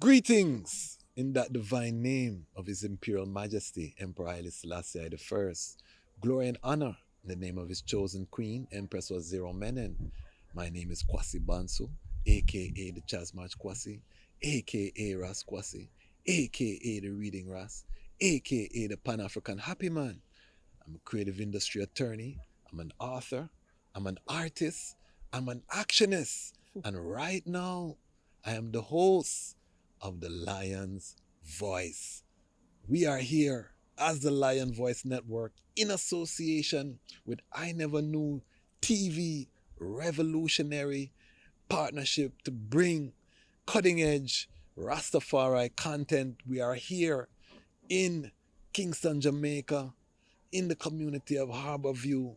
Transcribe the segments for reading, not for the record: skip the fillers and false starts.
Greetings in that divine name of His Imperial Majesty, Emperor Haile Selassie I. Glory and honor in the name of His chosen Queen, Empress Waziri Menen. My name is Kwasi Bansu, aka the Chasmarch Kwasi, aka Ras Kwasi, aka the Reading Ras, aka the Pan African Happy Man. I'm a creative industry attorney, I'm an author, I'm an artist, I'm an actionist, and right now I am the host of the Lion's Voice. We are here as the Lion Voice Network in association with I Never Knew TV Revolutionary Partnership to bring cutting edge Rastafari content. We are here in Kingston, Jamaica, in the community of Harborview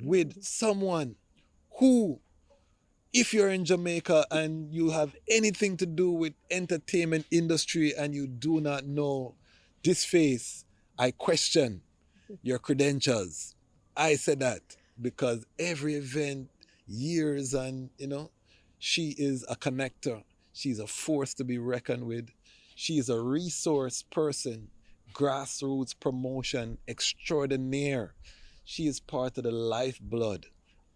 with someone who, if you're in Jamaica and you have anything to do with entertainment industry and you do not know this face, I question your credentials. I said that because every event, years, and she is a connector. She's a force to be reckoned with. She is a resource person, grassroots promotion extraordinaire. She is part of the lifeblood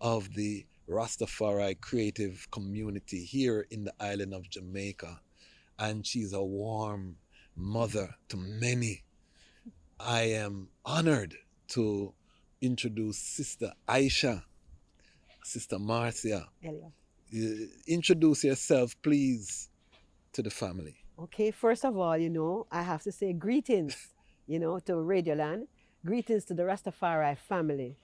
of the Rastafari creative community here in the island of Jamaica. And she's a warm mother to many. I am honored to introduce Sister Isha, Sister Marcia. Elliott. Introduce yourself, please, to the family. Okay, first of all, I have to say greetings, to Radioland. Greetings to the Rastafari family.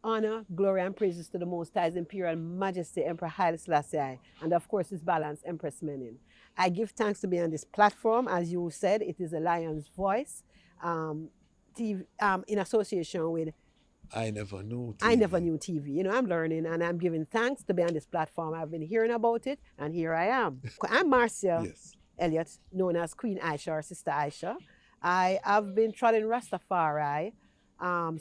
Honor, glory, and praises to the Most High's Imperial Majesty, Emperor Haile Selassie I, and of course His Balance, Empress Menen. I give thanks to be on this platform. As you said, it is a Lion's Voice, TV, in association with I Never Knew TV. I Never Knew TV. I'm learning and I'm giving thanks to be on this platform. I've been hearing about it, and here I am. I'm Marcia Elliott, known as Queen Isha or Sister Isha. I have been Trodding Rastafari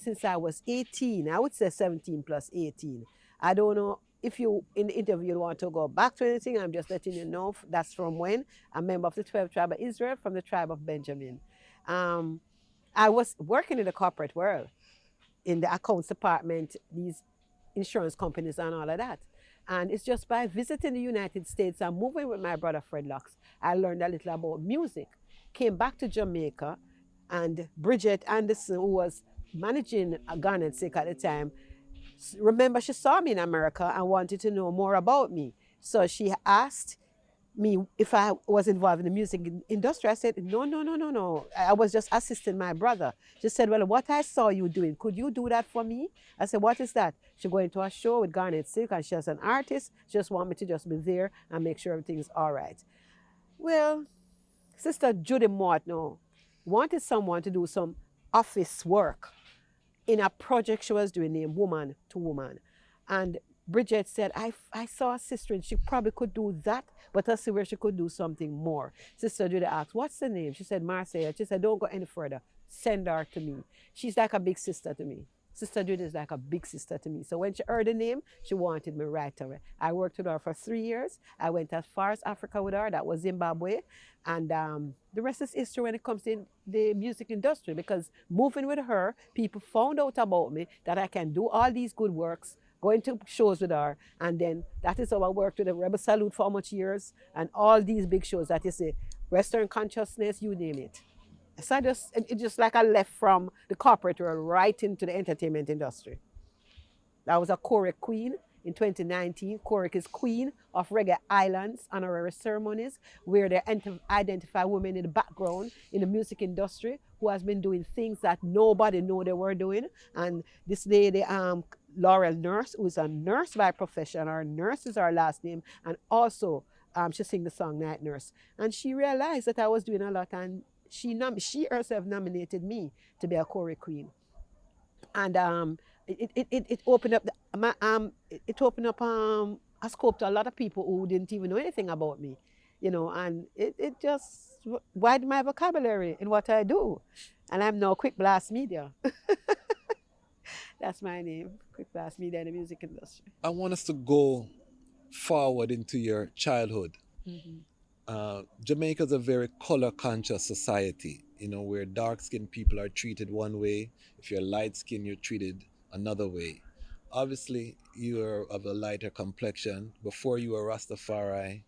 since I was 18. I would say 17 plus 18. I don't know if you, in the interview, want to go back to anything. I'm just letting you know that's from when. I'm a member of the 12th tribe of Israel from the tribe of Benjamin. I was working in the corporate world, in the accounts department, these insurance companies and all of that. And it's just by visiting the United States and moving with my brother Fred Locks, I learned a little about music. Came back to Jamaica, and Bridget Anderson, who was managing Garnet Sick at the time, remember she saw me in America and wanted to know more about me. So she asked me if I was involved in the music industry. I said, no. I was just assisting my brother. She said, well, what I saw you doing, could you do that for me? I said, what is that? She going to a show with Garnet Silk, and she's an artist. She just want me to just be there and make sure everything's all right. Well, Sister Judy Mowatt wanted someone to do some office work in a project she was doing named Woman to Woman. And Bridget said, I saw a sister and she probably could do that, but I see where she could do something more. Sister Judy asked, what's the name? She said, Marcia. She said, don't go any further. Send her to me. She's like a big sister to me. Sister Judy is like a big sister to me. So when she heard the name, she wanted me right away. I worked with her for 3 years. I went as far as Africa with her. That was Zimbabwe. And the rest is history when it comes to the music industry, because moving with her, people found out about me, that I can do all these good works, going to shows with her, and then that is how I worked with the Rebel Salute for how much years, and all these big shows that you see, Western Consciousness, you name it. So it just like I left from the corporate world right into the entertainment industry. I was a Korek Queen in 2019. Korek is Queen of Reggae Islands honorary ceremonies, where they identify women in the background in the music industry who has been doing things that nobody knew they were doing. And this lady, Laurel Nurse, who is a nurse by profession, our nurse is our last name, and also she sing the song Night Nurse. And she realized that I was doing a lot, and she herself nominated me to be a Korek Queen. And it opened up a scope to a lot of people who didn't even know anything about me, and it just widened my vocabulary in what I do. And I'm now Quick Blast Media. That's my name, Quick Blast Media in the music industry. I want us to go forward into your childhood. Mm-hmm. Jamaica is a very color conscious society, where dark skinned people are treated one way. If you're light skinned, you're treated another way. Obviously, you are of a lighter complexion. Before you were Rastafari,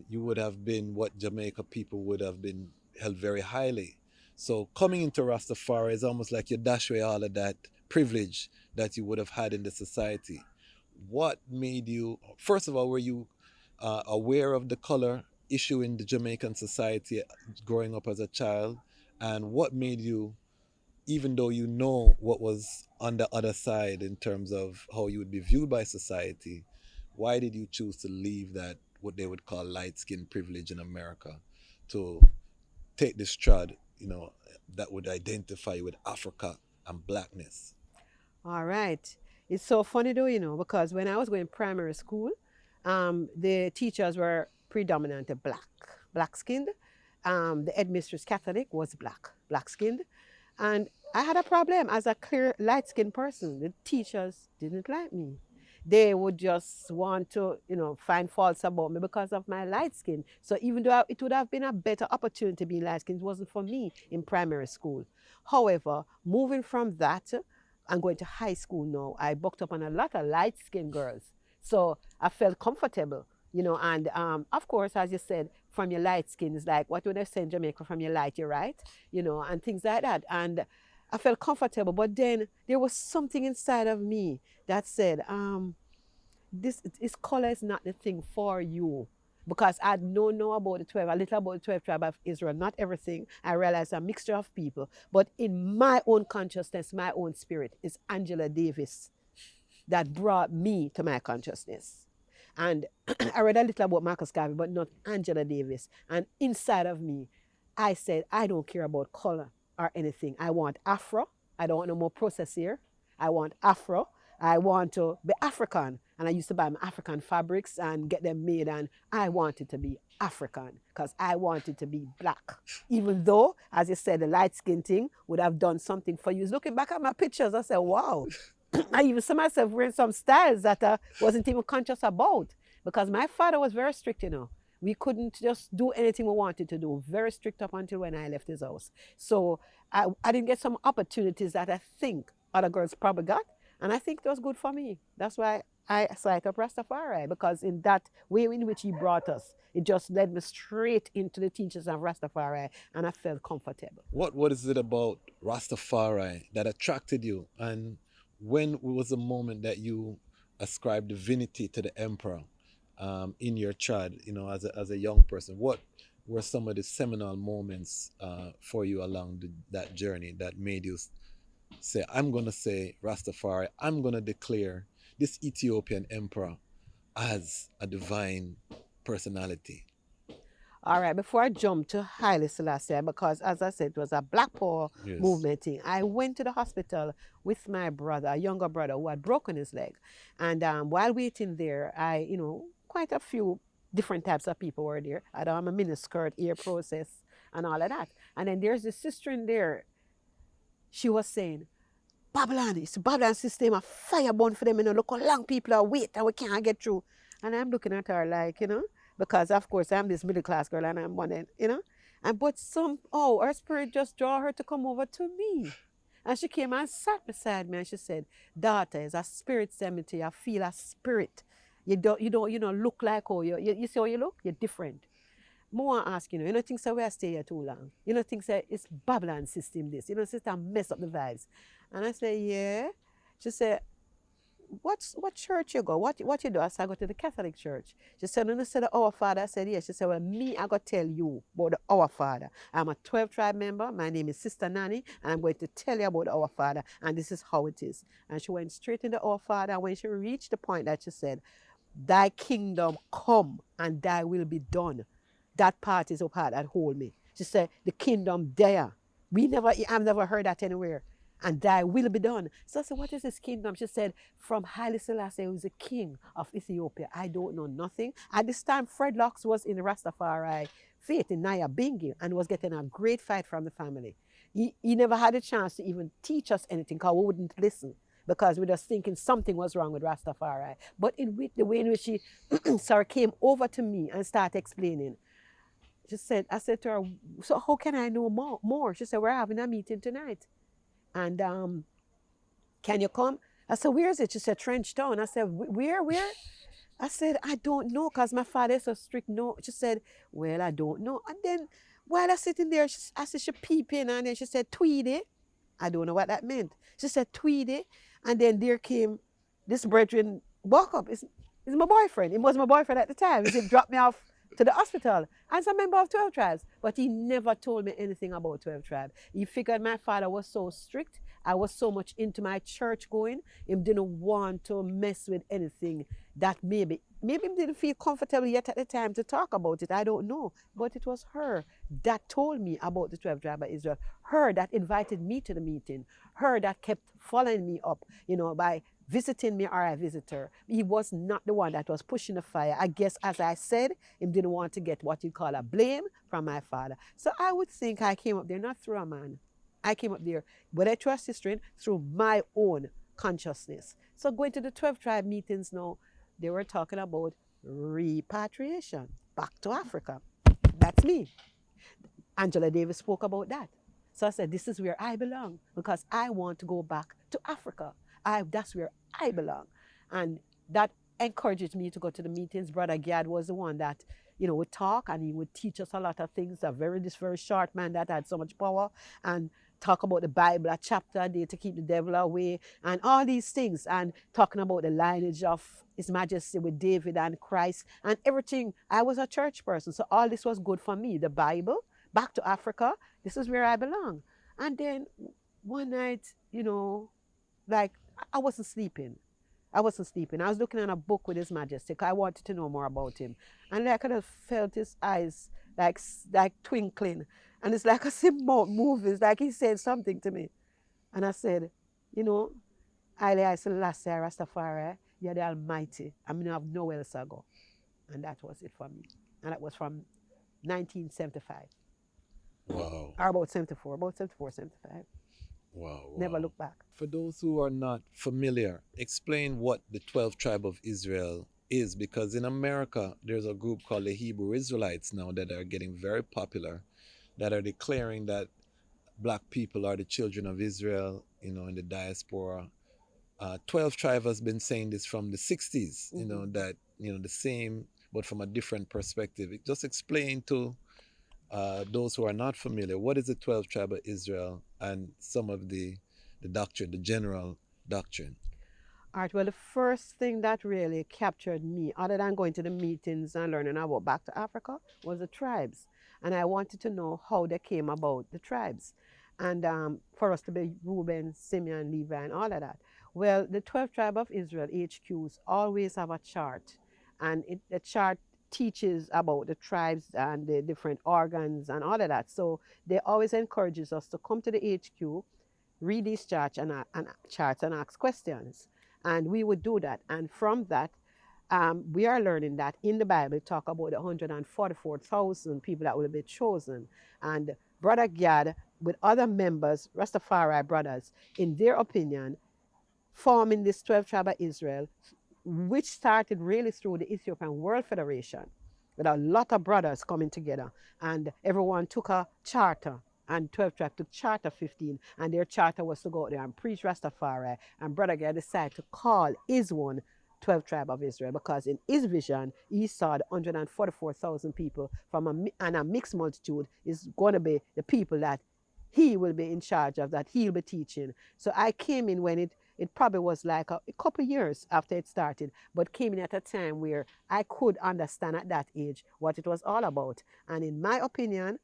you would have been what Jamaica people would have been held very highly. So coming into Rastafari is almost like you dash away all of that privilege that you would have had in the society. What made you, first of all, were you aware of the color issue in the Jamaican society growing up as a child? And what made you, even though you know what was on the other side in terms of how you would be viewed by society, why did you choose to leave that, what they would call light skin privilege in America, to take this trod, that would identify you with Africa and blackness? All right. It's so funny though, because when I was going primary school, the teachers were predominantly black skinned. The headmistress Catholic was black skinned. And I had a problem as a clear light skinned person. The teachers didn't like me. They would just want to, find faults about me because of my light skin. So even though it would have been a better opportunity being light skinned, it wasn't for me in primary school. However, moving from that and going to high school now, I bucked up on a lot of light skinned girls. So I felt comfortable, and of course, as you said, from your light skin is like, what would they say in Jamaica, from your light, you're right, and things like that. And I felt comfortable, but then there was something inside of me that said, this color is not the thing for you. Because I don't know about the 12, a little about the 12 tribe of Israel, not everything. I realize a mixture of people. But in my own consciousness, my own spirit, is Angela Davis that brought me to my consciousness. And I read a little about Marcus Garvey, but not Angela Davis. And inside of me, I said, I don't care about color or anything. I want Afro. I don't want no more process here. I want Afro. I want to be African. And I used to buy my African fabrics and get them made. And I wanted to be African because I wanted to be black. Even though, as you said, the light skin thing would have done something for you. Looking back at my pictures, I said, wow. I even saw myself wearing some styles that I wasn't even conscious about. Because my father was very strict, We couldn't just do anything we wanted to do. Very strict up until when I left his house. So I didn't get some opportunities that I think other girls probably got. And I think it was good for me. That's why I signed up Rastafari, because in that way in which he brought us, it just led me straight into the teachings of Rastafari, and I felt comfortable. What is it about Rastafari that attracted you? And when was the moment that you ascribed divinity to the emperor in your child, as a young person? What were some of the seminal moments for you along that journey that made you say, I'm going to say Rastafari, I'm going to declare this Ethiopian emperor as a divine personality? All right, before I jump to Haile Selassie, because as I said, it was a Black Power movement thing, I went to the hospital with my brother, a younger brother who had broken his leg. And while waiting there, quite a few different types of people were there. I had a miniskirt, ear process, and all of that. And then there's this sister in there. She was saying, Babylon, it's the Babylon system, a fire burn for them, look how long people are waiting and we can't get through. And I'm looking at her like, because of course I'm this middle class girl and I'm wondering, and but her spirit just draw her to come over to me. And she came and sat beside me and she said, daughter, it's a spirit cemetery. I feel a spirit. You don't look like how you see how you look? You're different. More ask, you don't think so we stay here too long? You don't think so it's Babylon system this? You know, system mess up the vibes. And I said, yeah. She said, what church you go? What you do? I said, I go to the Catholic church. She said, no, said Our Father. I said, yes. She said, well, me, I got to tell you about the Our Father. I'm a 12 tribe member. My name is Sister Nanny, and I'm going to tell you about the Our Father, and this is how it is. And she went straight into Our Father, and when she reached the point that she said, thy kingdom come, and thy will be done. That part is up hard that hold me. She said, the kingdom there. I've never heard that anywhere. And thy will be done. So I said, what is this kingdom? She said, from Haile Selassie, who is the king of Ethiopia. I don't know nothing. At this time, Fred Locks was in Rastafari faith in Naya Bingi and was getting a great fight from the family. He never had a chance to even teach us anything because we wouldn't listen, because we were just thinking something was wrong with Rastafari. But the way in which she came over to me and started explaining, She said, I said to her, so how can I know more? She said, we're having a meeting tonight. And can you come? I said, where is it? She said, Trench Town. I said, where? I said, I don't know because my father is so strict. No. She said, well, I don't know. And then while I sitting there, I said, she peeping. And then she said, Tweedy. I don't know what that meant. She said, Tweedy. And then there came this brethren walk up. It's my boyfriend. It was my boyfriend at the time. He dropped me off to the hospital. And some member of 12 tribes. But he never told me anything about 12 tribes. He figured my father was so strict. I was so much into my church going. He didn't want to mess with anything that maybe he didn't feel comfortable yet at the time to talk about it. I don't know. But it was her that told me about the 12 tribes of Israel. Her that invited me to the meeting. Her that kept following me up, by visiting me or I visit her. He was not the one that was pushing the fire. I guess, as I said, he didn't want to get what you call a blame from my father. So I would think I came up there not through a man. I came up there, but I trust his strength through my own consciousness. So going to the 12 tribe meetings now, they were talking about repatriation, back to Africa. That's me. Angela Davis spoke about that. So I said, this is where I belong because I want to go back to Africa. That's where I belong. And that encouraged me to go to the meetings. Brother Gad was the one that, would talk and he would teach us a lot of things. This very short man that had so much power and talk about the Bible, a chapter a day to keep the devil away and all these things and talking about the lineage of His Majesty with David and Christ and everything. I was a church person, so all this was good for me. The Bible, back to Africa, this is where I belong. And then one night, like I wasn't sleeping. I was looking at a book with His Majesty because I wanted to know more about him. And I could have felt his eyes like twinkling. And it's like I see moving. It's like he said something to me. And I said, I Selassie, Ras Tafari, you're the Almighty. I'm going to have nowhere else to go. And that was it for me. And that was from 1975. Wow. Or about 74, 75. Wow. Never look back. For those who are not familiar, explain what the 12 tribe of Israel is, because in America, there's a group called the Hebrew Israelites now that are getting very popular, that are declaring that black people are the children of Israel, in the diaspora. 12 tribe has been saying this from the 60s, that, the same, but from a different perspective. Just explain to those who are not familiar, what is the 12 tribe of Israel and some of the doctrine, the general doctrine? All right, well, the first thing that really captured me, other than going to the meetings and learning about back to Africa, was the tribes. And I wanted to know how they came about, the tribes. And for us to be Reuben, Simeon, Levi, and all of that. Well, the 12 tribe of Israel, HQs, always have a chart. And the chart teaches about the tribes and the different organs and all of that. So they always encourages us to come to the HQ, read these charts and ask questions. And we would do that. And from that, we are learning that in the Bible, talk about the 144,000 people that will be chosen. And Brother Gad, with other members, Rastafari brothers, in their opinion, forming this 12 tribe of Israel, which started really through the Ethiopian World Federation, with a lot of brothers coming together. And everyone took a charter. And 12 tribe took Charter 15, and their charter was to go out there and preach Rastafari. And Brother Gad decided to call his one 12 tribe of Israel because in his vision, he saw the 144,000 people from a mixed multitude is going to be the people that he will be in charge of, that he'll be teaching. So I came in when it probably was like a couple of years after it started, but came in at a time where I could understand at that age what it was all about. And in my opinion,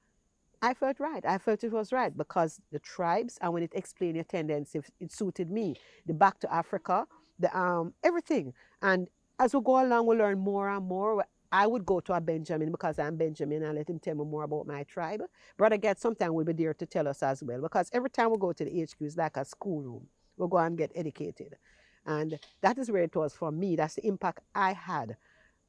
I felt right. I felt it was right because the tribes, and when it explained your tendency, it suited me. The back to Africa, the everything. And as we go along, we learn more and more. I would go to a Benjamin because I'm Benjamin and let him tell me more about my tribe. Brother Gad sometime will be there to tell us as well because every time we go to the HQ, it's like a schoolroom. We'll go and get educated. And that is where it was for me. That's the impact I had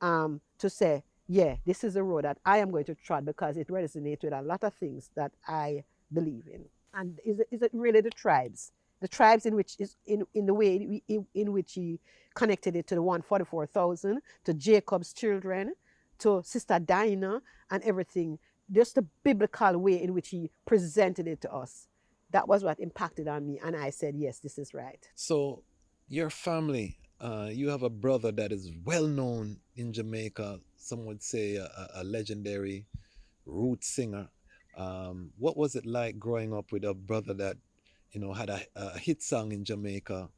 to say, yeah, this is a road that I am going to trod because it resonates with a lot of things that I believe in. And is it really the tribes? The tribes in which is in the way in which he connected it to the 144,000, to Jacob's children, to Sister Dinah and everything. just the biblical way in which he presented it to us. That was what impacted on me. And I said, yes, this is right. So, your family, you have a brother that is well known in Jamaica. Some would say a legendary root singer. What was it like growing up with a brother that, had a hit song in Jamaica,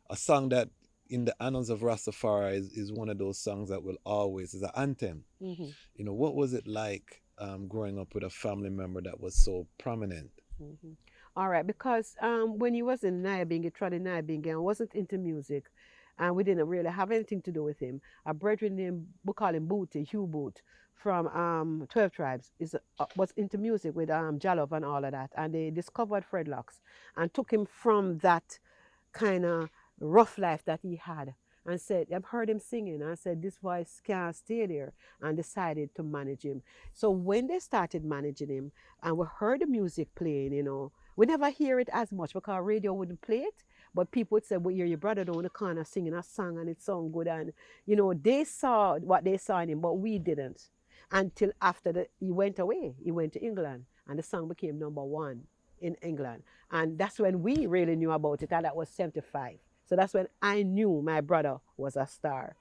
a song that in the annals of Rastafari is one of those songs that will always is an anthem. What was it like growing up with a family member that was so prominent? All right, because when he was in Nyabingi, Trodding Nyabingi, and wasn't into music, and we didn't really have anything to do with him. A brethren named, we call him Booty, Hugh Boot, from 12 Tribes, was into music with Jalov and all of that. And they discovered Fredlocks and took him from that kind of rough life that he had and said, I've heard him singing. And I said, this voice can't stay there, and decided to manage him. So when they started managing him and we heard the music playing, we never hear it as much because radio wouldn't play it. But people would say, well, you're your brother down in the corner singing a song and it sounds good. And, they saw what they saw in him, but we didn't. Until after he went away. He went to England and the song became number one in England. And that's when we really knew about it. And that was 75. So that's when I knew my brother was a star.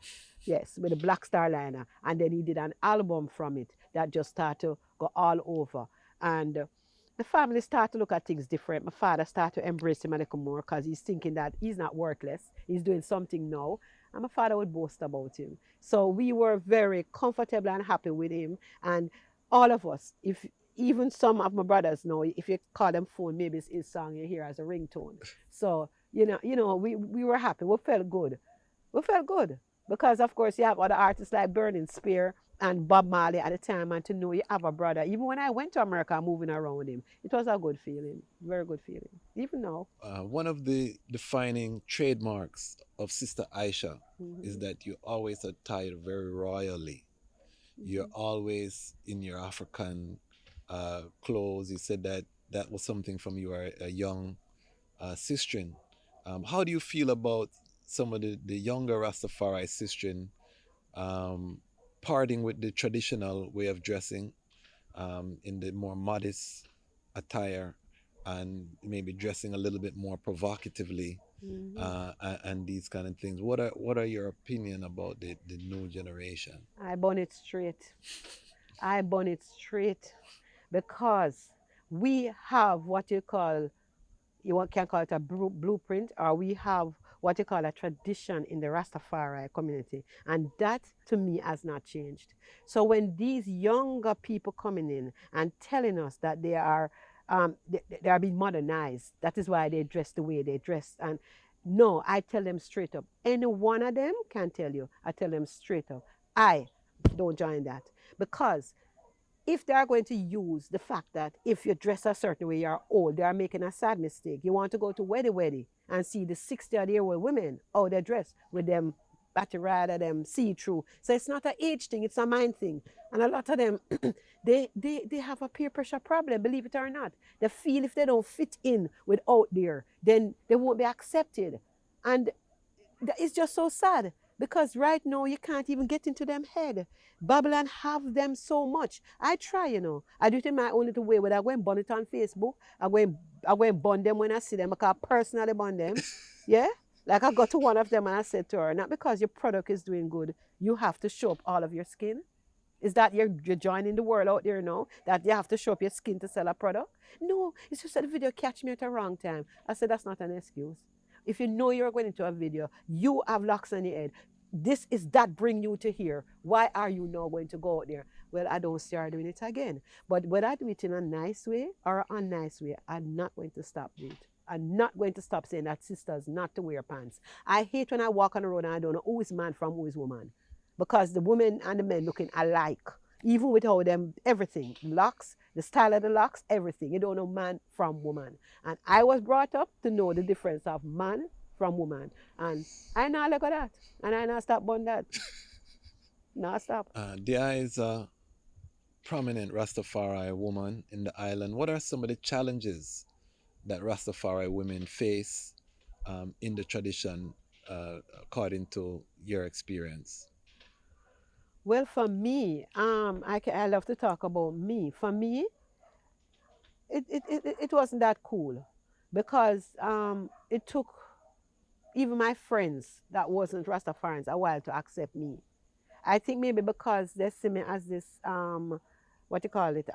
Yes, with the Black Star Liner. And then he did an album from it that just started to go all over. And the family started to look at things different. My father started to embrace him a little more because he's thinking that he's not worthless. He's doing something now. And my father would boast about him. So we were very comfortable and happy with him. And all of us, if even some of my brothers know, if you call them phone, maybe it's his song you hear as a ringtone. So, we were happy. We felt good. We felt good. Because, of course, you have other artists like Burning Spear and Bob Marley at the time, and to know you have a brother. Even when I went to America moving around him, it was a good feeling, very good feeling, even now. One of the defining trademarks of Sister Isha is that you always attire very royally. You're always in your African clothes. You said that was something from you were a young sistren. How do you feel about some of the younger Rastafari sistren parting with the traditional way of dressing in the more modest attire and maybe dressing a little bit more provocatively and these kind of things? What are your opinion about the new generation? I burn it straight. I burn it straight because we have what you can call it a blueprint, or we have what you call a tradition in the Rastafari community. And that, to me, has not changed. So when these younger people coming in and telling us that they are being modernized, that is why they dress the way they dress. And no, I tell them straight up. Any one of them can tell you. I tell them straight up. I don't join that. Because if they are going to use the fact that if you dress a certain way, you're old, they are making a sad mistake. You want to go to Weddy and see the 60-year-old women, how they dress with them batty rather them see-through. So it's not an age thing, it's a mind thing. And a lot of them, they have a peer pressure problem, believe it or not. They feel if they don't fit in with out there, then they won't be accepted. And it's just so sad. Because right now you can't even get into them head. Babylon have them so much. I try, I do it in my own little way. When I go and burn it on Facebook, I go and burn them when I see them. I can personally burn them. Yeah? Like I got to one of them and I said to her, not because your product is doing good, you have to show up all of your skin. Is that you're joining the world out there now? That you have to show up your skin to sell a product? No, it's just that the video catch me at the wrong time. I said, that's not an excuse. If you know you're going into a video, you have locks on your head. This is that bring you to here. Why are you now going to go out there? Well, I don't see her doing it again. But whether I do it in a nice way or an unnice way, I'm not going to stop doing it. I'm not going to stop saying that sisters not to wear pants. I hate when I walk on the road and I don't know who is man from who is woman. Because the women and the men looking alike. Even with all them, everything, locks, the style of the locks, everything. You don't know man from woman. And I was brought up to know the difference of man from woman. And I now look at that. And I now stop on that. Now stop. There is a prominent Rastafari woman in the island. What are some of the challenges that Rastafari women face in the tradition according to your experience? Well, for me, I love to talk about me. For me, it wasn't that cool because it took even my friends that wasn't Rastafarians a while to accept me. I think maybe because they see me as this what you call it,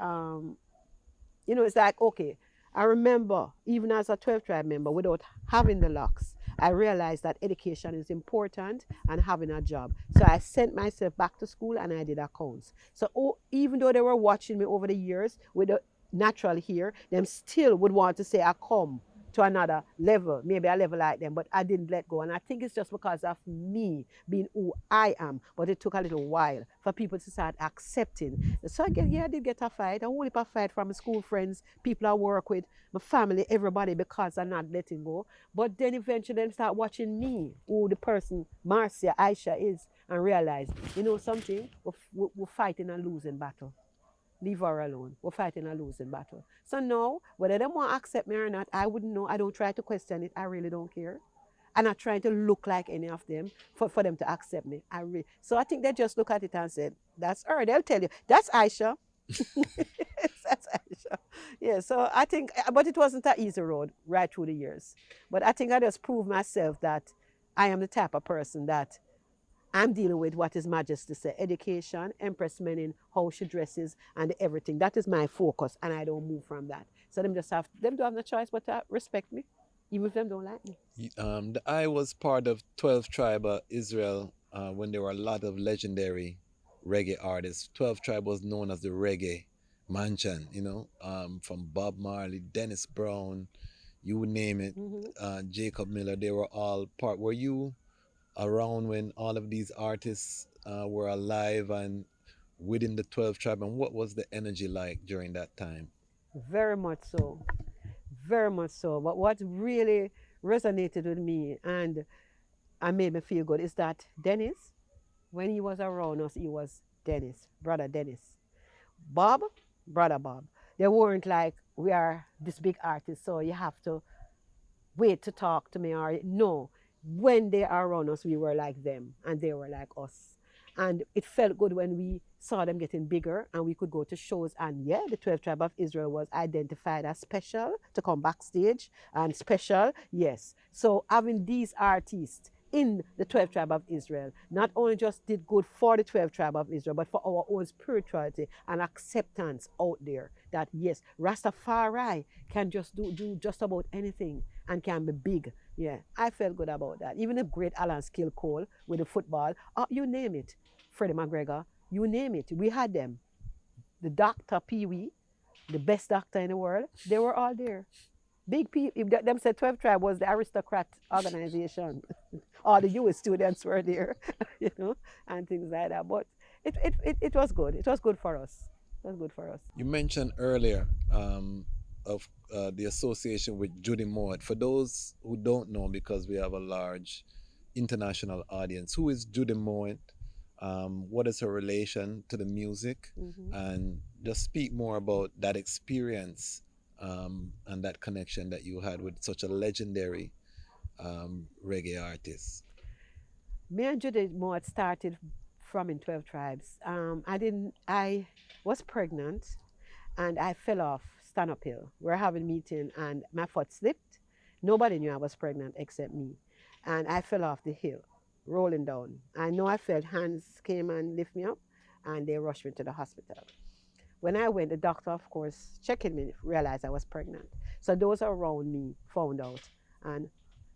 it's like, okay, I remember even as a 12 tribe member, without having the locks, I realized that education is important and having a job. So I sent myself back to school and I did accounts. So even though they were watching me over the years with the natural hair, them still would want to say I come to another level, maybe a level like them, but I didn't let go. And I think it's just because of me being who I am. But it took a little while for people to start accepting. So again, yeah, I did get a fight. I only a fight from my school friends, people I work with, my family, everybody, because I'm not letting go. But then eventually they start watching me, who the person Marcia Isha is, and realize, you know something, we're fighting a losing battle. Leave her alone. We're fighting a losing battle. So now, whether they want to accept me or not, I wouldn't know. I don't try to question it. I really don't care. I'm not trying to look like any of them for them to accept me. So I think they just look at it and said, that's her. They'll tell you, that's Aisha. That's Aisha. Yeah, so I think, but it wasn't an easy road right through the years. But I think I just proved myself that I am the type of person that I'm dealing with what His Majesty said, education, Empress meaning how she dresses and everything. That is my focus, and I don't move from that. So them don't have no choice but to respect me, even if them don't like me. I was part of 12 Tribe Israel when there were a lot of legendary reggae artists. 12 Tribe was known as the reggae mansion, from Bob Marley, Dennis Brown, you would name it, Jacob Miller, they were all part. Were you around when all of these artists were alive and within the 12 Tribe? And what was the energy like during that time? Very much so. Very much so. But what really resonated with me and made me feel good is that Dennis, when he was around us, he was Dennis, brother Dennis. Bob, brother Bob. They weren't like, we are this big artist, so you have to wait to talk to me, or no. When they are around us, we were like them and they were like us. And it felt good when we saw them getting bigger and we could go to shows. And yeah, the 12 Tribe of Israel was identified as special to come backstage and special, yes. So having these artists in the 12 Tribe of Israel not only just did good for the 12 Tribe of Israel, but for our own spirituality and acceptance out there that yes, Rastafari can just do just about anything and can be big. Yeah, I felt good about that. Even the great Alan Skill Cole with the football, you name it. Freddie McGregor, you name it. We had them. The doctor Pee Wee, the best doctor in the world, they were all there. Big people, them said 12 Tribe was the aristocrat organization. All the US students were there, and things like that. But it was good. It was good for us. It was good for us. You mentioned earlier of the association with Judy Mowatt. For those who don't know, because we have a large international audience, who is Judy Mowatt? What is her relation to the music? And just speak more about that experience and that connection that you had with such a legendary reggae artist. Me and Judy Mowatt started from in 12 Tribes. I was pregnant and I fell off stand up hill. We were having a meeting and my foot slipped. Nobody knew I was pregnant except me. And I fell off the hill, rolling down. I know I felt hands came and lift me up and they rushed me to the hospital. When I went, the doctor, of course, checking me, realized I was pregnant. So those around me found out. And,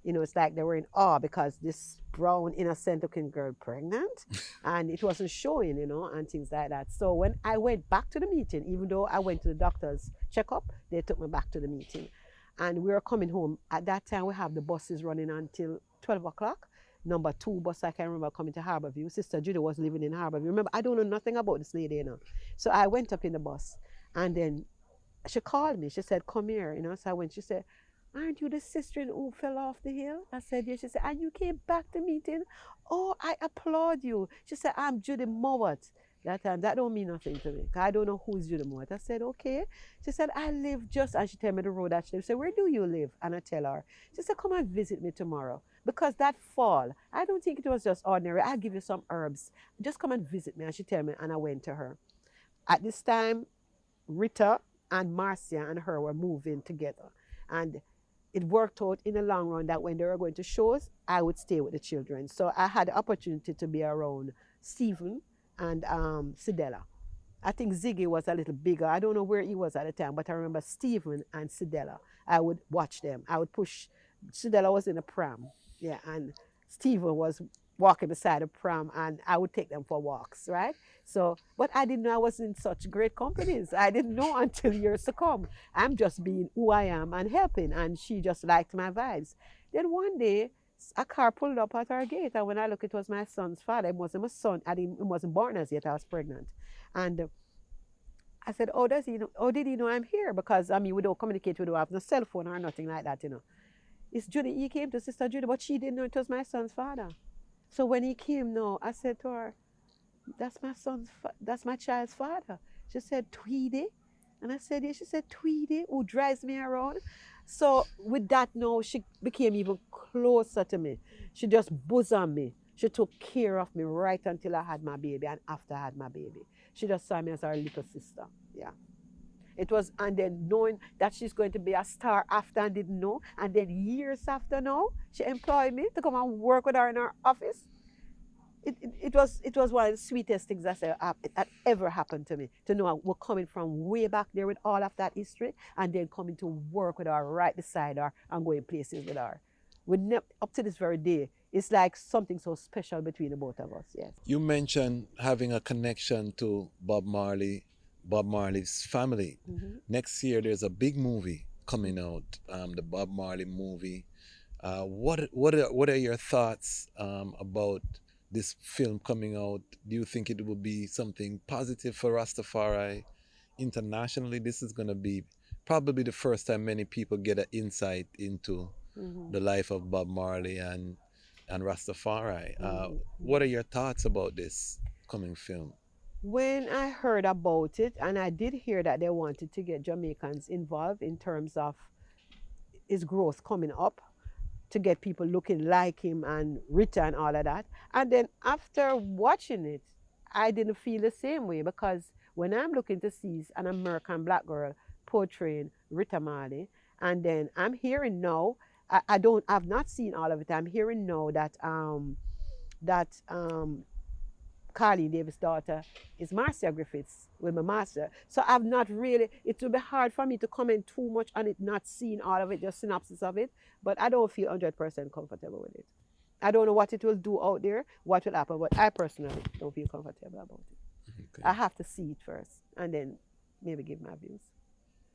it's like they were in awe because this brown, innocent looking girl pregnant and it wasn't showing, and things like that. So when I went back to the meeting, even though I went to the doctor's checkup, they took me back to the meeting. And we were coming home. At that time, we have the buses running until 12 o'clock. Number 2 bus, I can remember coming to Harborview. Sister Judy was living in Harborview. Remember, I don't know nothing about this lady, So I went up in the bus and then she called me. She said, come here, So I went, she said, aren't you the sister who fell off the hill? I said, yes. She said, and you came back to meeting? Oh, I applaud you. She said, I'm Judy Mowatt. That time, that don't mean nothing to me. 'Cause I don't know who's Judy Mowatt. I said, okay. She said, I live just, and she tell me the road that she lives. I said, where do you live? And I tell her. She said, come and visit me tomorrow. Because that fall, I don't think it was just ordinary. I'll give you some herbs. Just come and visit me. And she tell me, and I went to her. At this time, Rita and Marcia and her were moving together. And it worked out in the long run that when they were going to shows, I would stay with the children. So I had the opportunity to be around Stephen and Sidella. I think Ziggy was a little bigger. I don't know where he was at the time, but I remember Stephen and Sidella. I would watch them. I would push. Sidella was in a pram, yeah, and Stephen was walking beside a pram, and I would take them for walks, right? So, but I didn't know I was in such great companies. I didn't know until years to come. I'm just being who I am and helping, and she just liked my vibes. Then one day, a car pulled up at our gate, and when I looked, it was my son's father. It wasn't my son. He wasn't born as yet. I was pregnant, and I said, "Oh, does he know? Oh, did he know I'm here? Because I mean, we don't communicate. We don't have no cell phone or nothing like that, you know." It's Judy. He came to Sister Judy, but she didn't know it was my son's father. So when he came, no, I said to her, "That's my son's. That's my child's father." She said, "Tweedy," and I said, "Yeah." She said, "Tweedy, who drives me around." So with that, no, she became even closer to me. She just bosomed me. She took care of me right until I had my baby and after I had my baby. She just saw me as her little sister. Yeah. It was, and then knowing that she's going to be a star after and didn't know, and then years after now, she employed me to come and work with her in her office. It was one of the sweetest things that ever happened to me, to know we're coming from way back there with all of that history and then coming to work with her right beside her and going places with her. Up to this very day, it's like something so special between the both of us, yes. You mentioned having a connection to Bob Marley, Bob Marley's family. Mm-hmm. Next year, there's a big movie coming out, the Bob Marley movie. What are your thoughts about this film coming out? Do you think it will be something positive for Rastafari internationally? This is going to be probably the first time many people get an insight into the life of Bob Marley and Rastafari. What are your thoughts about this coming film? When I heard about it, and I did hear that they wanted to get Jamaicans involved in terms of his growth coming up, to get people looking like him and Rita and all of that. And then after watching it, I didn't feel the same way, because when I'm looking to see an American black girl portraying Rita Marley, and then I'm hearing now, I've not seen all of it. I'm hearing now that Carly Davis' daughter is Marcia Griffiths with my master. So I've not really, it will be hard for me to comment too much on it, not seeing all of it, just synopsis of it, but I don't feel 100% comfortable with it. I don't know what it will do out there, what will happen, but I personally don't feel comfortable about it. Okay. I have to see it first and then maybe give my views.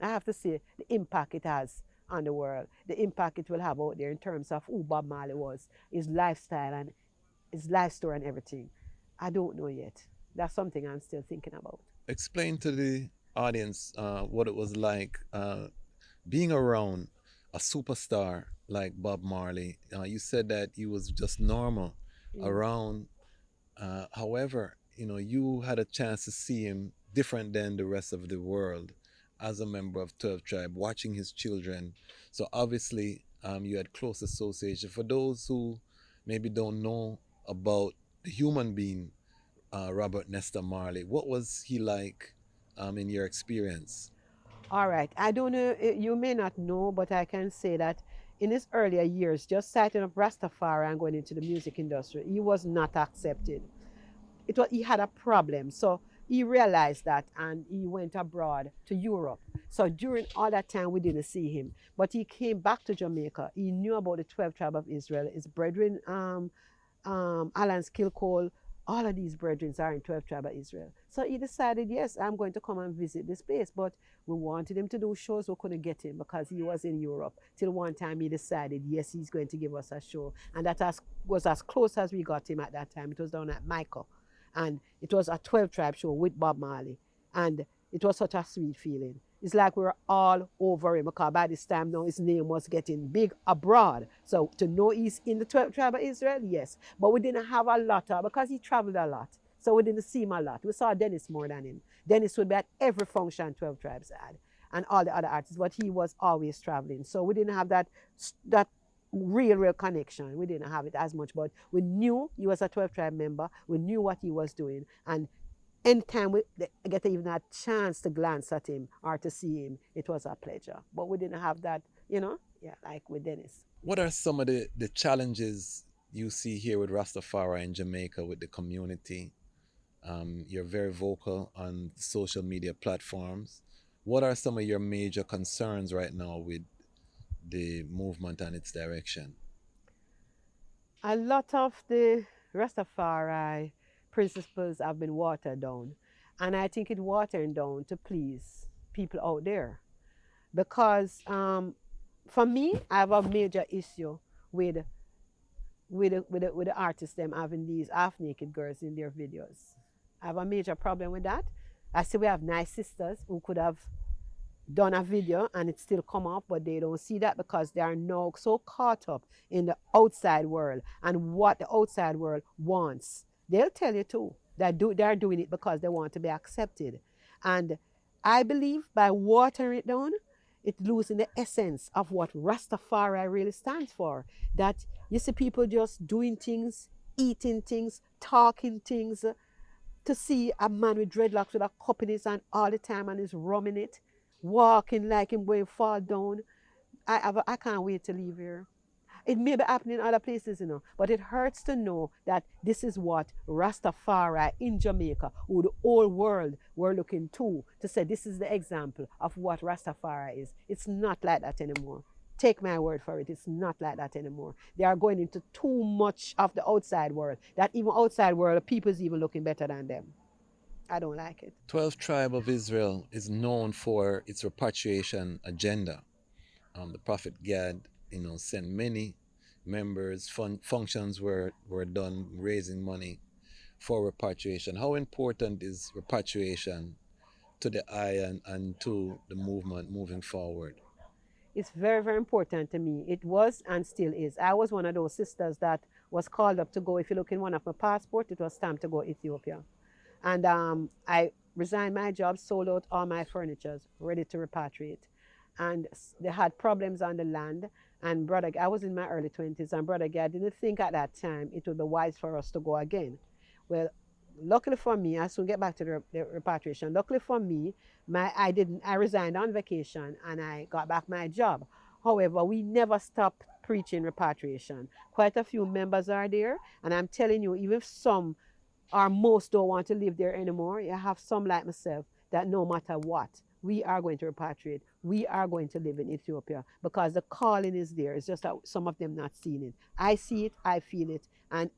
I have to see the impact it has on the world, the impact it will have out there in terms of who Bob Marley was, his lifestyle and his life story and everything. I don't know yet. That's something I'm still thinking about. Explain to the audience what it was like being around a superstar like Bob Marley. You said that he was just normal around. However, you had a chance to see him different than the rest of the world as a member of 12 Tribe, watching his children. So obviously, you had close association. For those who maybe don't know about the human being, Robert Nesta Marley, what was he like in your experience? All right. I don't know, you may not know, but I can say that in his earlier years, just sighting of Rastafari and going into the music industry, he was not accepted. He had a problem. So he realized that and he went abroad to Europe. So during all that time, we didn't see him. But he came back to Jamaica. He knew about the 12 Tribe of Israel. His brethren, Alan Skillcole, all of these brethren are in 12 Tribe of Israel. So he decided, yes, I'm going to come and visit this place. But we wanted him to do shows, we couldn't get him because he was in Europe. Till one time he decided, yes, he's going to give us a show. And that was as close as we got him at that time. It was down at Michael. And it was a 12 Tribe show with Bob Marley. And it was such a sweet feeling. It's like we were all over him, because by this time now his name was getting big abroad. So to know he's in the 12 Tribe of Israel, yes. But we didn't have a lot of, because he traveled a lot. So we didn't see him a lot. We saw Dennis more than him. Dennis would be at every function 12 Tribes had, and all the other artists, but he was always traveling. So we didn't have that real connection. We didn't have it as much, but we knew he was a 12 Tribe member. We knew what he was doing, and anytime we get even a chance to glance at him or to see him, it was a pleasure. But we didn't have that, like with Dennis. What are some of the challenges you see here with Rastafari in Jamaica with the community? You're very vocal on social media platforms. What are some of your major concerns right now with the movement and its direction? A lot of the Rastafari principles have been watered down. And I think it's watered down to please people out there. Because for me, I have a major issue with the artists them having these half-naked girls in their videos. I have a major problem with that. I see we have nice sisters who could have done a video and it still come up, but they don't see that because they are now so caught up in the outside world and what the outside world wants. They'll tell you too that they're doing it because they want to be accepted. And I believe by watering it down, it losing the essence of what Rastafari really stands for. That you see people just doing things, eating things, talking things. To see a man with dreadlocks with a cup in his hand all the time and he's rumming it, walking like him going fall down. I can't wait to leave here. It may be happening in other places, but it hurts to know that this is what Rastafari in Jamaica, who the whole world were looking to say this is the example of what Rastafari is. It's not like that anymore. Take my word for it, it's not like that anymore. They are going into too much of the outside world, that even outside world, people is even looking better than them. I don't like it. 12th Tribe of Israel is known for its repatriation agenda. The Prophet Gad, sent many members. Functions were done raising money for repatriation. How important is repatriation to the eye and to the movement moving forward? It's very, very important to me. It was and still is. I was one of those sisters that was called up to go. If you look in one of my passport, it was stamped to go Ethiopia. And I resigned my job, sold out all my furniture, ready to repatriate. And they had problems on the land. And I was in my early 20s, and Brother Gad didn't think at that time it would be wise for us to go again. Well, luckily for me, I soon get back to the repatriation. Luckily for me, I resigned on vacation and I got back my job. However, we never stopped preaching repatriation. Quite a few members are there, and I'm telling you, even if some or most don't want to live there anymore, you have some like myself that no matter what, we are going to repatriate. We are going to live in Ethiopia because the calling is there. It's just that some of them not seeing it. I see it, I feel it, and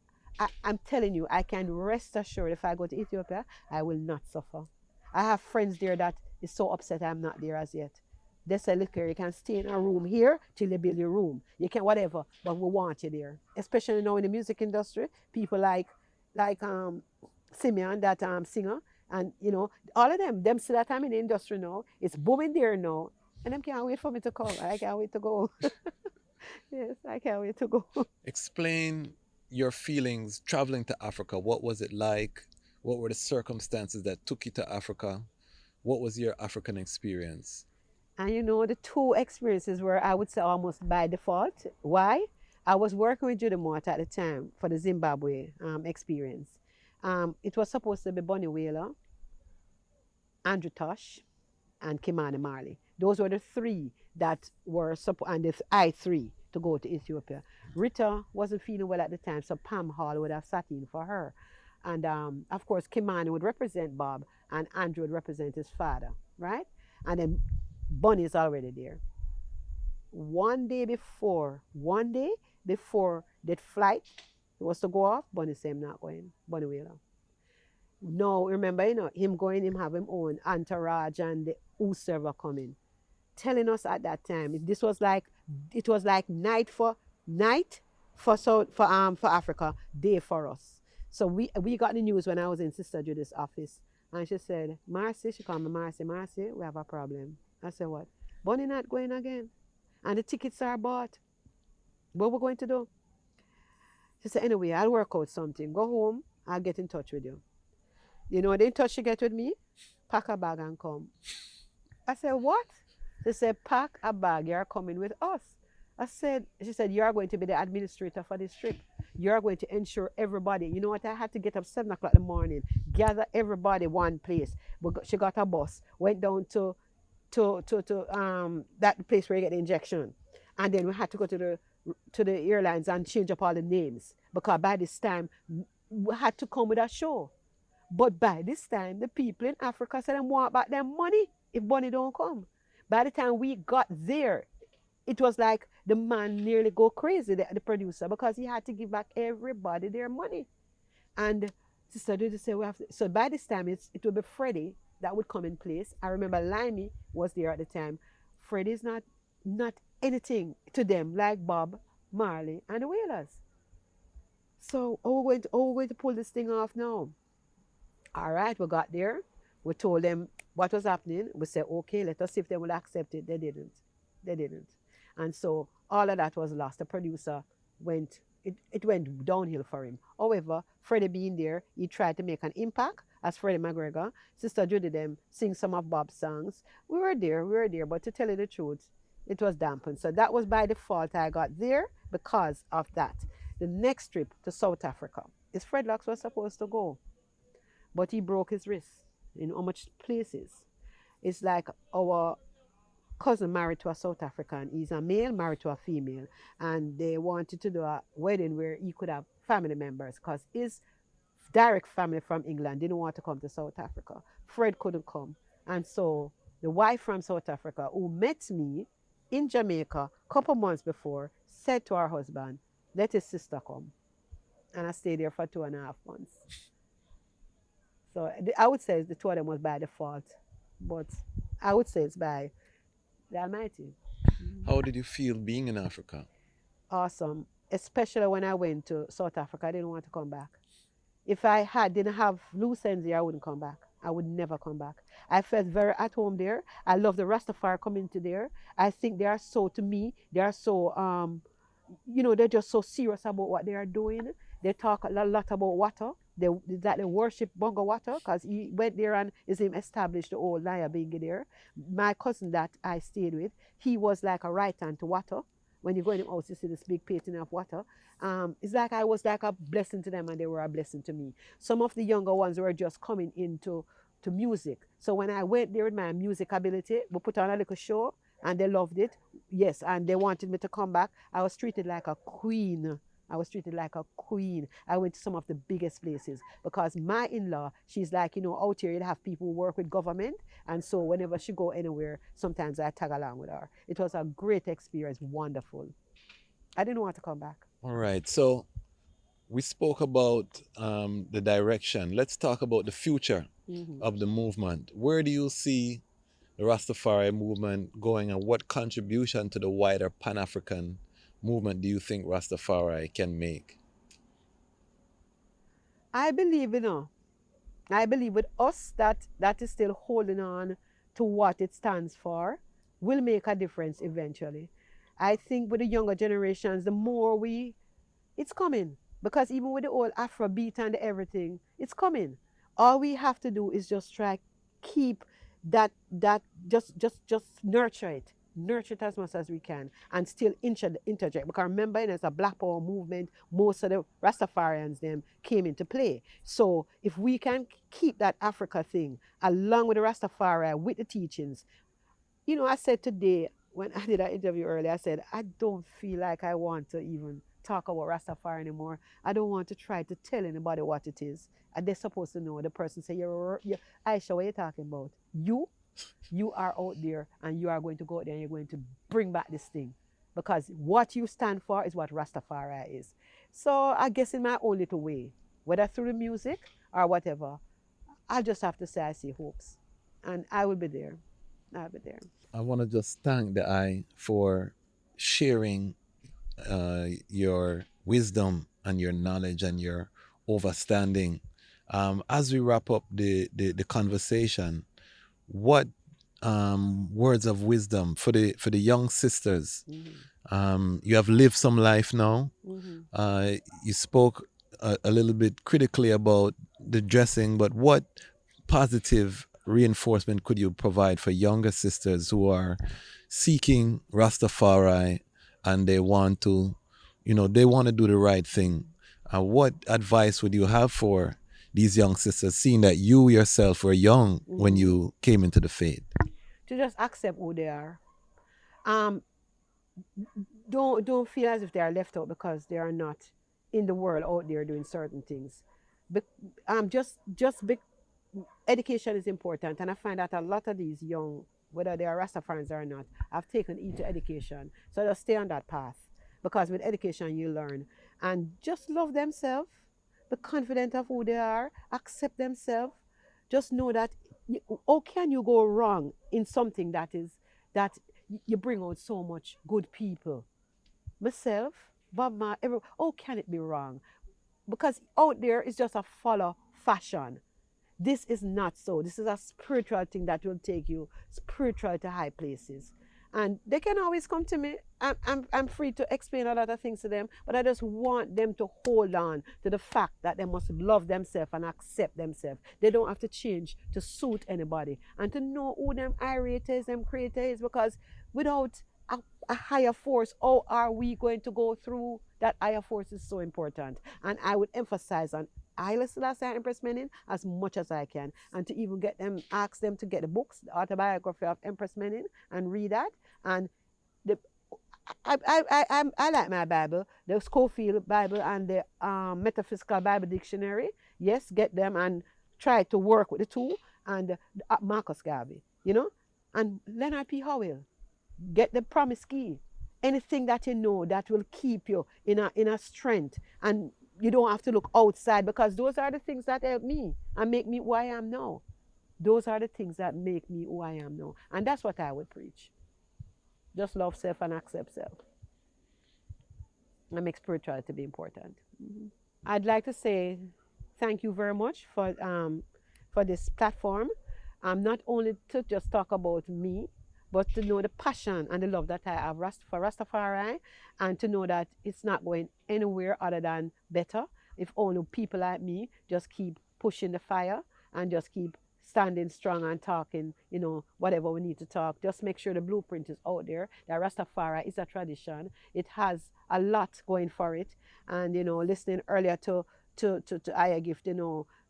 I'm telling you, I can rest assured if I go to Ethiopia, I will not suffer. I have friends there that is so upset I'm not there as yet. They say, look here, you can stay in a room here till you build your room. You can whatever, but we want you there. Especially now in the music industry, people like Simeon, that singer, and all of them see that I'm in the industry now. It's booming there now. And them can't wait for me to come. I can't wait to go. Yes, I can't wait to go. Explain your feelings traveling to Africa. What was it like? What were the circumstances that took you to Africa? What was your African experience? And the two experiences were, I would say, almost by default. Why? I was working with Judy Mowatt at the time for the Zimbabwe experience. It was supposed to be Bunny Wailer, Andrew Tosh, and Kimani Marley. Those were the three that were and the I3 to go to Ethiopia. Rita wasn't feeling well at the time, so Pam Hall would have sat in for her. And of course, Kimani would represent Bob, and Andrew would represent his father, right? And then Bunny is already there. One day before that flight was to go off, Bunny said, I'm not going, Bunny Wailer. No, remember, him going, him have him own entourage and the whosoever coming. Telling us at that time, it was like night for Africa, day for us. So we got the news when I was in Sister Judy's office, and she said, Marcia, she called me Marcia, we have a problem. I said, what? Bunny not going again, and the tickets are bought. What we're going to do? She said, anyway, I'll work out something. Go home, I'll get in touch with you. You know, the in touch she get with me, pack a bag and come. I said, what? She said, pack a bag, you're coming with us. She said, you're going to be the administrator for this trip. You're going to ensure everybody. You know what? I had to get up 7 o'clock in the morning, gather everybody one place. She got a bus, went down to that place where you get the injection. And then we had to go to the airlines and change up all the names because by this time we had to come with a show. But by this time, the people in Africa said they want back their money if money don't come. By the time we got there, it was like the man nearly go crazy, the producer, because he had to give back everybody their money. And Sister Judy said, we have to. So by this time, it would be Freddie that would come in place. I remember Limey was there at the time. Freddie's not anything to them like Bob Marley and the Wailers. So we're going to pull this thing off now. All right, we got there. We told them what was happening. We said, okay, let us see if they will accept it. They didn't. They didn't. And so all of that was lost. The producer it went downhill for him. However, Freddie being there, he tried to make an impact as Freddie McGregor. Sister Judy them sing some of Bob's songs. We were there, but to tell you the truth, it was dampened. So that was by default I got there because of that. The next trip to South Africa is Fred Locks was supposed to go, but he broke his wrist in how much places. It's like our cousin married to a South African. He's a male married to a female, and they wanted to do a wedding where he could have family members because his direct family from England didn't want to come to South Africa. Fred couldn't come, and so the wife from South Africa who met me in Jamaica a couple months before said to her husband, let his sister come. And I stayed there for 2.5 months. So I would say the two of them was by default, but I would say it's by the Almighty. How did you feel being in Africa? Awesome, especially when I went to South Africa. I didn't want to come back. If I didn't have loose ends here, I wouldn't come back. I would never come back. I felt very at home there. I love the Ras Tafari community there. I think they are so, to me, they are so, they're just so serious about what they are doing. They talk a lot about water. They worship Bongo Water because he went there and is him established the old Naya Bingi there. My cousin that I stayed with, he was like a right hand to water. When you go in the house, you see this big painting of water. It's like I was like a blessing to them and they were a blessing to me. Some of the younger ones were just coming into music. So when I went there with my music ability, we put on a little show and they loved it. Yes, and they wanted me to come back. I was treated like a queen. I went to some of the biggest places because my in-law, she's like, out here you have people who work with government. And so whenever she go anywhere, sometimes I tag along with her. It was a great experience, wonderful. I didn't want to come back. All right. So we spoke about the direction. Let's talk about the future of the movement. Where do you see the Rastafari movement going and what contribution to the wider Pan-African movement do you think Rastafari can make? I believe, with us that is still holding on to what it stands for will make a difference eventually. I think with the younger generations, the more it's coming. Because even with the old Afrobeat and everything, it's coming. All we have to do is just try keep that just nurture it as much as we can and still interject. Because remember, it's a Black Power movement, most of the Rastafarians them came into play. So if we can keep that Africa thing along with the Rastafari, with the teachings, I said today, when I did an interview earlier, I said, I don't feel like I want to even talk about Rastafari anymore. I don't want to try to tell anybody what it is. And they're supposed to know. The person say, you're Aisha, what are you talking about? You are out there and you are going to go out there and you're going to bring back this thing. Because what you stand for is what Rastafari is. So I guess in my own little way, whether through the music or whatever, I'll just have to say I see hopes. And I will be there. I'll be there. I want to just thank the I for sharing your wisdom and your knowledge and your understanding. As we wrap up the conversation, what words of wisdom for the young sisters? You have lived some life now. You spoke a little bit critically about the dressing, but what positive reinforcement could you provide for younger sisters who are seeking Rastafari and they want to, they want to do the right thing? What advice would you have for these young sisters, seeing that you yourself were young when you came into the faith? To just accept who they are. Um, don't feel as if they are left out because they are not in the world out there doing certain things. But education is important, and I find that a lot of these young, whether they are Rastafarians or not, have taken into education. So just stay on that path, because with education you learn, and just love themselves, be confident of who they are, accept themselves. Just know that how can you go wrong in something that you bring out so much good people. Myself, Bob Marley, how can it be wrong? Because out there it's just a follow fashion. This is not so. This is a spiritual thing that will take you spiritual to high places. And they can always come to me. I'm free to explain a lot of things to them, but I just want them to hold on to the fact that they must love themselves and accept themselves. They don't have to change to suit anybody. And to know who them irators, them creators, because without a higher force, how are we going to go through that higher force is so important. And I would emphasize on Haile Selassie and Empress Menen as much as I can, and to even ask them to get the books, the autobiography of Empress Menen, and read that. And the I like my Bible, the Schofield Bible and the Metaphysical Bible Dictionary. Yes, get them and try to work with the two, and Marcus Garvey, and Leonard P. Howell. Get the promise key. Anything that you know that will keep you in a strength, and you don't have to look outside, because those are the things that help me and make me who I am now. Those are the things that make me who I am now. And that's what I would preach. Just love self and accept self. And make spirituality be important. I'd like to say thank you very much for this platform. Not only to just talk about me, but to know the passion and the love that I have for Rastafari, and to know that it's not going anywhere other than better if only people like me just keep pushing the fire and just keep standing strong and talking, whatever we need to talk. Just make sure the blueprint is out there, that Rastafari is a tradition. It has a lot going for it. And, listening earlier to Aya Gift,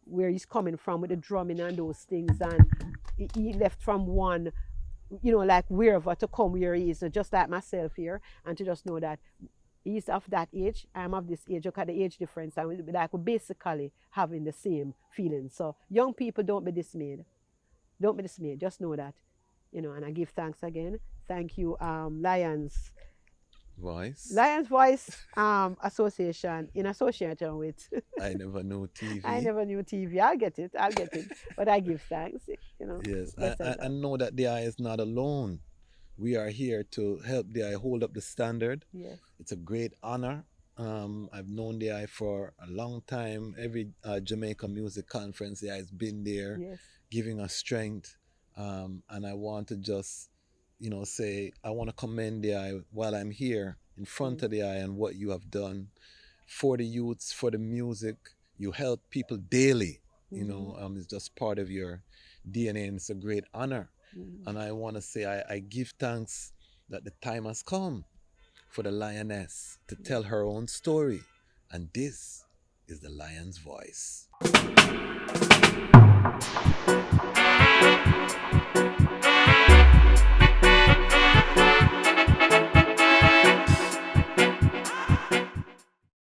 where he's coming from with the drumming and those things, and he left from one, like wherever to come where he is. So just like myself here, and to just know that he's of that age, I'm of this age. Look at the age difference, and we're basically having the same feelings. So young people, don't be dismayed. Don't be dismayed. Just know that, and I give thanks again. Thank you, Lions Voice Association, in association with I never knew TV. I never knew TV. I'll get it. But I give thanks, Yes, I know that the eye is not alone. We are here to help the eye hold up the standard. Yes. It's a great honor. I've known the eye for a long time. Every Jamaica music conference, the eye has been there, Yes. giving us strength. And I want to just, say, I want to commend the eye while I'm here in front of the eye and what you have done for the youths, for the music. You help people daily. It's just part of your DNA, and it's a great honor. And I want to say I give thanks that the time has come for the lioness to tell her own story. And this is the Lion's Voice.